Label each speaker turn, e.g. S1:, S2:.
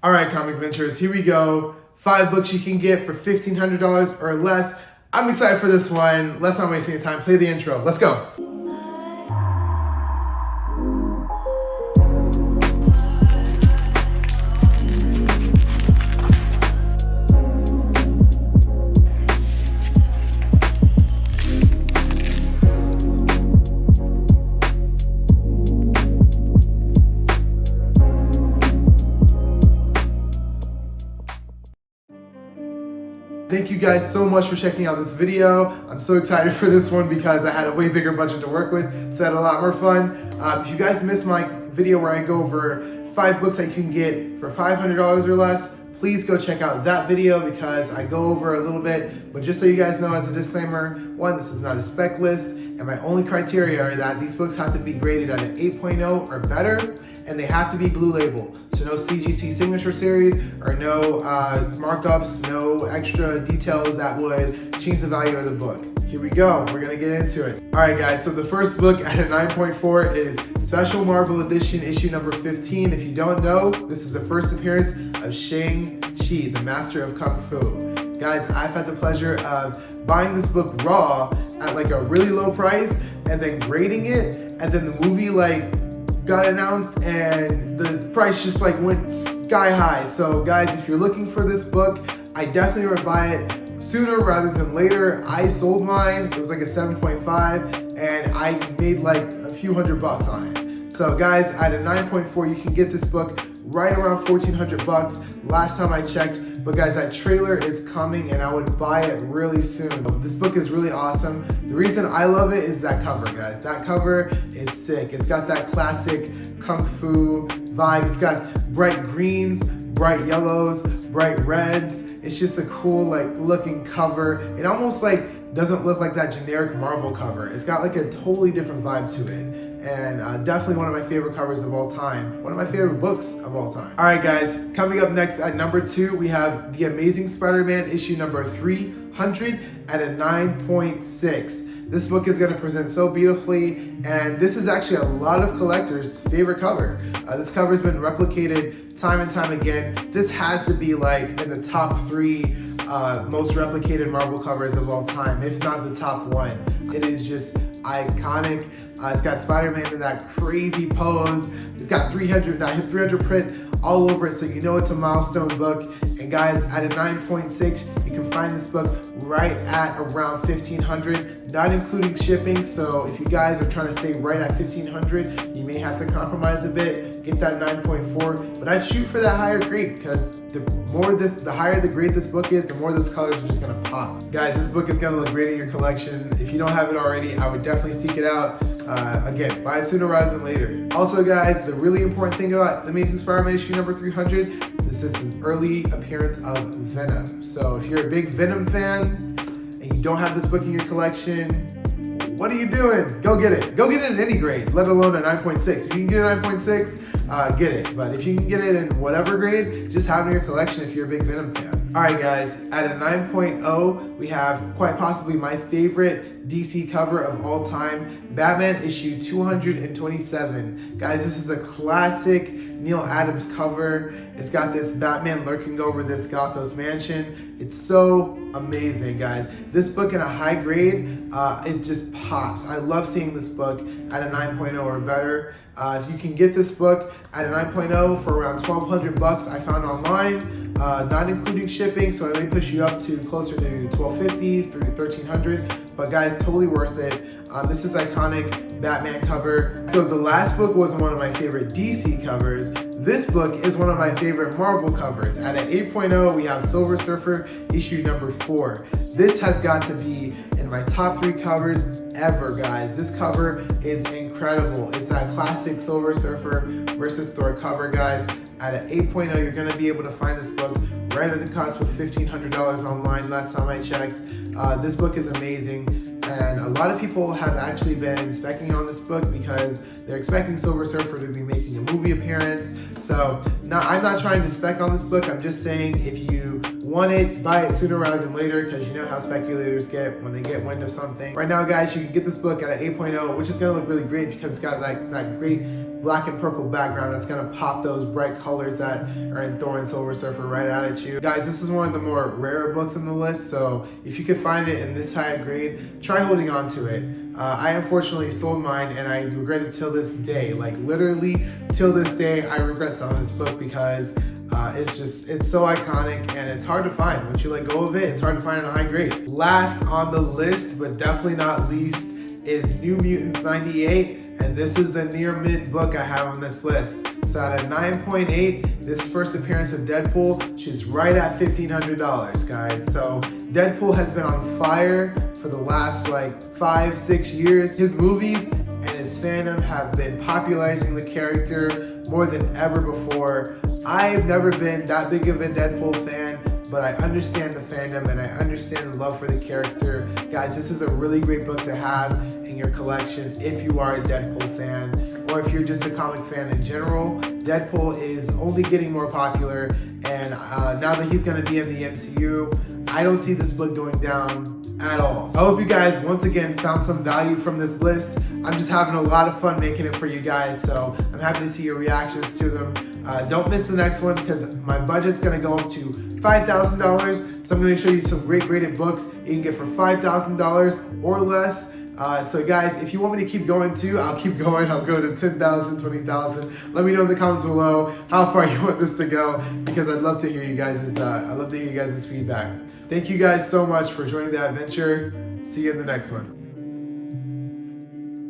S1: All right, Comic Ventures, here we go. 5 books you can get for $1,500 or less. I'm excited for this one. Let's not waste any time. Play the intro. Let's go. Thank you guys so much for checking out this video. I'm so excited for this one because I had a way bigger budget to work with, so I had a lot more fun. If you guys missed my video where I go over 5 books that you can get for $500 or less, please go check out that video because I go over a little bit. But just so you guys know, as a disclaimer, one, this is not a spec list, and my only criteria are that these books have to be graded at an 8.0 or better, and they have to be blue label. So no CGC signature series or no markups, no extra details that would change the value of the book. Here we go, we're gonna get into it. All right guys, so the first book at a 9.4 is Special Marvel Edition issue number 15. If you don't know, this is the first appearance of Shang-Chi, the Master of Kung Fu. Guys, I've had the pleasure of buying this book raw at like a really low price and then grading it, and then the movie got announced and the price just went sky high. So guys, if you're looking for this book, I definitely would buy it sooner rather than later. I sold mine, it was like a 7.5 and I made like a few $100 on it. So guys, at a 9.4, you can get this book right around $1,400 last time I checked. But guys, that trailer is coming and I would buy it really soon. This book is really awesome. The reason I love it is that cover, guys. That cover is sick. It's got that classic Kung Fu vibe. It's got bright greens, bright yellows, bright reds. It's just a cool looking cover. It almost doesn't look like that generic Marvel cover. It's got a totally different vibe to it. And definitely one of my favorite covers of all time. One of my favorite books of all time. All right guys, coming up next at number 2, we have The Amazing Spider-Man issue number 300 at a 9.6. This book is gonna present so beautifully, and this is actually a lot of collectors' favorite cover. This cover's been replicated time and time again. This has to be in the top 3 most replicated Marvel covers of all time, if not the top 1. It is just iconic. It's got Spider-Man in that crazy pose. It's got 300 print all over it, so you know it's a milestone book. And guys, at a 9.6, you can find this book right at around $1,500, not including shipping. So if you guys are trying to stay right at $1,500, you may have to compromise a bit, get that 9.4. But I'd shoot for that higher grade because the higher the grade this book is, the more those colors are just gonna pop. Guys, this book is gonna look great in your collection. If you don't have it already, I would definitely seek it out. Again, buy it sooner rather than later. Also guys, the really important thing about Amazing Spider-Man issue number 300, this is an early appearance of Venom. So if you're a big Venom fan and you don't have this book in your collection, what are you doing? Go get it. Go get it in any grade, let alone a 9.6. If you can get a 9.6, get it. But if you can get it in whatever grade, just have it in your collection if you're a big Venom fan. All right guys, at a 9.0, we have quite possibly my favorite DC cover of all time, Batman issue 227. Guys, this is a classic Neil Adams cover. It's got this Batman lurking over this Gothos mansion. It's so amazing, guys. This book in a high grade, it just pops. I love seeing this book at a 9.0 or better. If you can get this book at a 9.0 for around $1,200 I found online, not including shipping, so it may push you up to closer to $1,250 through $1,300. But guys, totally worth it. This is iconic Batman cover. So the last book was one of my favorite DC covers. This book is one of my favorite Marvel covers. At an 8.0, we have Silver Surfer issue number 4. This has got to be in my top 3 covers ever, guys. This cover is incredible. It's that classic Silver Surfer versus Thor cover, guys. At an 8.0, you're gonna be able to find this book right at the cost of $1,500 online last time I checked. This book is amazing, and a lot of people have actually been speccing on this book because they're expecting Silver Surfer to be making a movie appearance. So I'm not trying to spec on this book. I'm just saying if you want it, buy it sooner rather than later, because you know how speculators get when they get wind of something. Right now, guys, you can get this book at an 8.0, which is gonna look really great because it's got that great black and purple background that's gonna pop those bright colors that are in Thor and Silver Surfer right out at you. Guys, this is one of the more rarer books on the list, so if you could find it in this high a grade, try holding on to it. I unfortunately sold mine and I regret it till this day. Like literally till this day, I regret selling this book because it's so iconic and it's hard to find. Once you let go of it, it's hard to find in a high grade. Last on the list, but definitely not least, is New Mutants 98, and this is the near mid book I have on this list. So at a 9.8, this first appearance of Deadpool, she's right at $1,500, guys. So Deadpool has been on fire for the last like 5-6 years. His movies and his fandom have been popularizing the character more than ever before. I've never been that big of a Deadpool fan, but I understand the fandom and I understand the love for the character. Guys, this is a really great book to have in your collection if you are a Deadpool fan, or if you're just a comic fan in general. Deadpool is only getting more popular, and now that he's gonna be in the MCU, I don't see this book going down at all. I hope you guys once again found some value from this list. I'm just having a lot of fun making it for you guys, so I'm happy to see your reactions to them. Don't miss the next one because my budget's gonna go up to $5,000. So I'm gonna show you some great graded books you can get for $5,000 or less. So guys, if you want me to keep going too, I'll keep going. I'll go to 10,000, 20,000. Let me know in the comments below how far you want this to go, because I'd love to hear you guys' feedback. Thank you guys so much for joining the adventure. See you in the next one.